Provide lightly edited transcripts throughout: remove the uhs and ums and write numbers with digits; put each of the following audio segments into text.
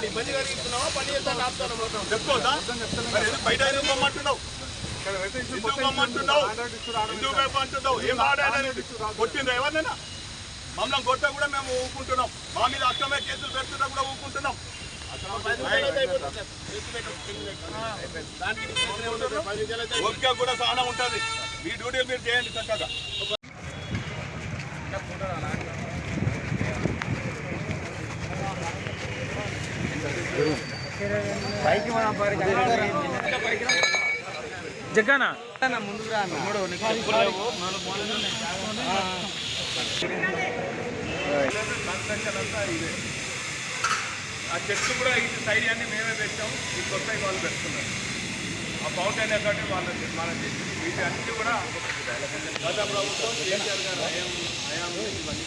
ఇబ్బంది కలిగిస్తున్నావా పని చేస్తాను చెప్పుకోదా బయట ఇవ్వమంటున్నావు అంటున్నావు ఏం కొట్టిండ్రు ఎవరినైనా మమ్మల్ని కొట్ట కూడా మేము ఊరుకుంటున్నాం మా మీద అక్రమ కేసులు పెడుతున్నా కూడా ఊరుకుంటున్నాం ఓపిక కూడా చాలా ఉంటుంది మీ డ్యూటీలు మీరు చేయండి చక్కగా జగన్ ముందుకు ఆ చెట్లు కూడా ఈ సైడ్ అన్ని మేమే పెట్టాం ఈ కొత్త వాళ్ళు పెట్టుకున్నారు ఆ ఫౌంటైన్ ఎక్కడి వాళ్ళ నిర్మాణం చేసి వీటి అన్ని కూడా గత ప్రభుత్వం కేసీఆర్ గారు హయాంలో ఇవన్నీ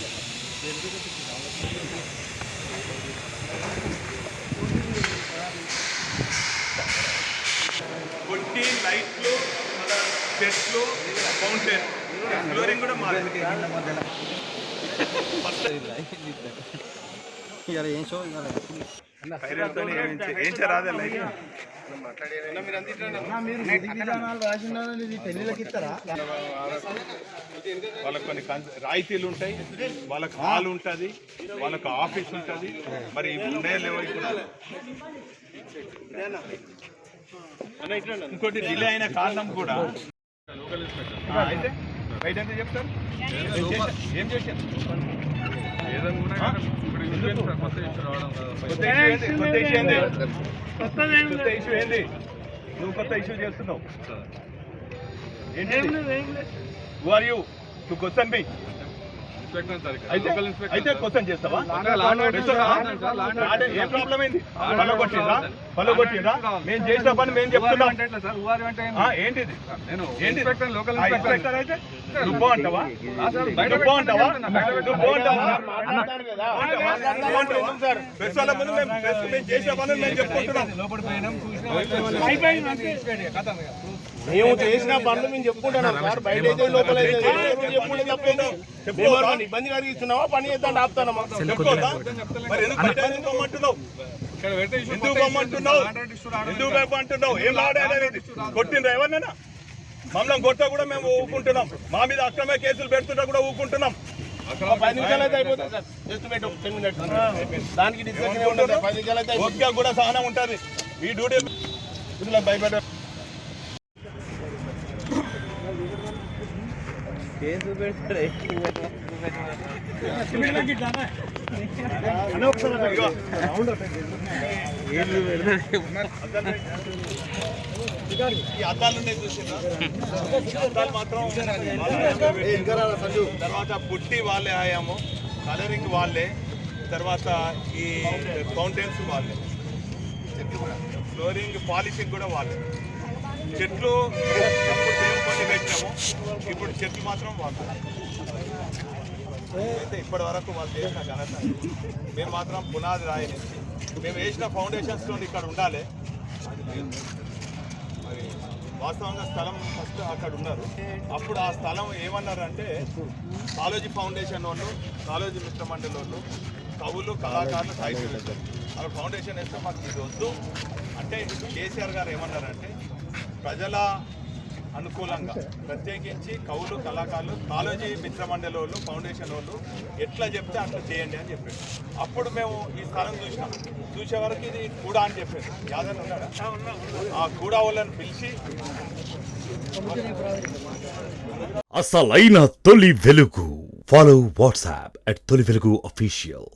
కొట్టి లైట్లు మళ్ళా చెట్లు ఫౌంటైన్ ఫ్లోరింగ్ కూడా మారింది వాళ్ళకి కొన్ని రాయితీలు ఉంటాయి వాళ్ళకి హాల్ ఉంటుంది వాళ్ళకి ఆఫీస్ ఉంటుంది మరి ఉండే లేవో ఇంకోటి డిలే అయిన కారణం కూడా అయితే బయట ఎంత చెప్తారు ఏం చేశారు నువ్వు కొత్త ఇష్యూ చేస్తున్నావు క్వశ్చన్ మీ అయితే క్వశ్చన్ చేస్తావా ఏ ప్రాబ్లం ఏంది పల్లగొట్టిరా మేము చేసిన పని మేము చెప్తున్నాం ఏంటిది ఇన్స్పెక్టర్ అయితే నువ్వు అంటావా మేము చేసిన పనులు మేము చెప్పుకుంటున్నాం మేము చేసిన పనులు మేము చెప్పుకుంటున్నాం సార్ బయట అయితే లోపల ఇబ్బంది కలిగిస్తున్నావా పని చేద్దాం ఆపుతానమ్మా అంటున్నావు ఏం కొట్టిండ్రు ఎవరినైనా మమ్మల్ని కొట్ట కూడా మేము ఊరుకుంటున్నాం మా మీద అక్రమ కేసులు పెడుతుంటా కూడా ఊరుకుంటున్నాం 10 నిమిషాలు అయితే అయిపోతుంది సార్ జస్ట్ పెట్టు 10 మినిట్స్ దానికి డిస్కషన్ ఉంటుంది 10 నిమిషాలు అయితే ఓపిక కూడా చాలా ఉంటుంది ఈ డ్యూటీ భయపడ ఈ అద్దాలు చూసిందా అద్దాలు మాత్రం తర్వాత పుట్టి వాళ్ళే ఆయాము కలరింగ్ వాళ్ళే తర్వాత ఈ ఫౌంటైన్స్ వాళ్ళే ఫ్లోరింగ్ పాలిషింగ్ కూడా వాళ్ళే చెట్లు కొన్ని పెట్టాము ఇప్పుడు చెట్లు మాత్రం వాళ్ళు అయితే ఇప్పటి వరకు వాళ్ళు చేసిన ఘనత మేము మాత్రం పునాది రాయని మేము వేసిన ఫౌండేషన్స్తో ఇక్కడ ఉండాలి మరి వాస్తవంగా స్థలం ఫస్ట్ అక్కడ ఉన్నారు అప్పుడు ఆ స్థలం ఏమన్నారంటే కాలేజీ ఫౌండేషన్ వాళ్ళు కాలేజీ మిత్ర మండలి వాళ్ళు కవులు కళాకారులు సాహిత్యం అక్కడ ఫౌండేషన్ వేస్తే మాకు ఇది వద్దు అంటే కేసీఆర్ గారు ఏమన్నారంటే ప్రజల అనుకూలంగా ప్రత్యేకించి కవులు కళాకారులు కాలేజీ మిత్ర మండలి వాళ్ళు ఫౌండేషన్ వాళ్ళు ఎట్లా చెప్తే అట్లా చేయండి అని చెప్పారు అప్పుడు మేము ఈ స్థలం చూసినాం చూసే వరకు ఇది కూడా అని చెప్పారు యాదవ్ ఉన్నాడా ఆ కూడా వాళ్ళని పిలిచి అసలైన తొలి వెలుగు ఫాలో వాట్సాప్ @తొలి వెలుగు official